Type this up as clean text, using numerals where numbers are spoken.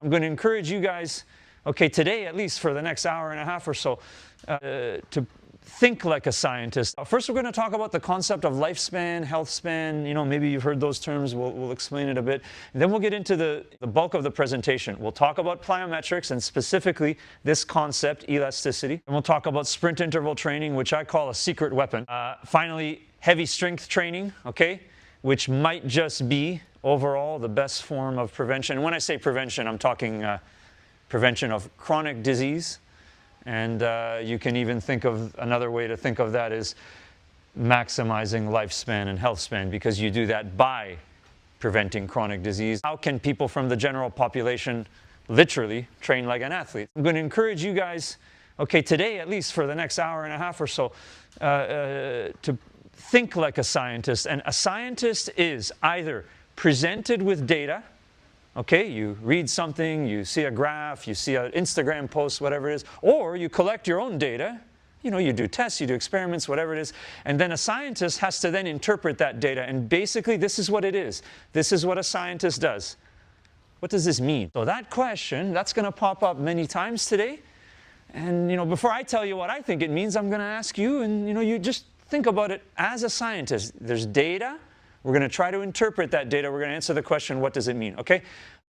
I'm going to encourage you guys, okay, today at least for the next hour and a half or so, to think like a scientist. First, we're going to talk about the concept of lifespan, health span. You know, maybe you've heard those terms. We'll explain it a bit. And then we'll get into the bulk of the presentation. We'll talk about plyometrics and specifically this concept, elasticity. And we'll talk about sprint interval training, which I call a secret weapon. Finally, heavy strength training, okay, which might just be overall the best form of prevention. And when I say prevention, I'm talking prevention of chronic disease. And you can even think of another way to think of that is maximizing lifespan and health span, because you do that by preventing chronic disease. How can people from the general population literally train like an athlete? I'm going to encourage you guys, okay, today at least for the next hour and a half or so, to think like a scientist. And a scientist is either presented with data. Okay, you read something, you see a graph, you see an Instagram post, whatever it is, or you collect your own data. You know, you do tests, you do experiments, whatever it is, and then a scientist has to then interpret that data. And basically, this is what it is. This is what a scientist does. What does this mean? So that question, that's going to pop up many times today. And, you know, before I tell you what I think it means, I'm going to ask you, and, you know, you just think about it as a scientist. There's data. We're going to try to interpret that data. We're going to answer the question, what does it mean? Okay?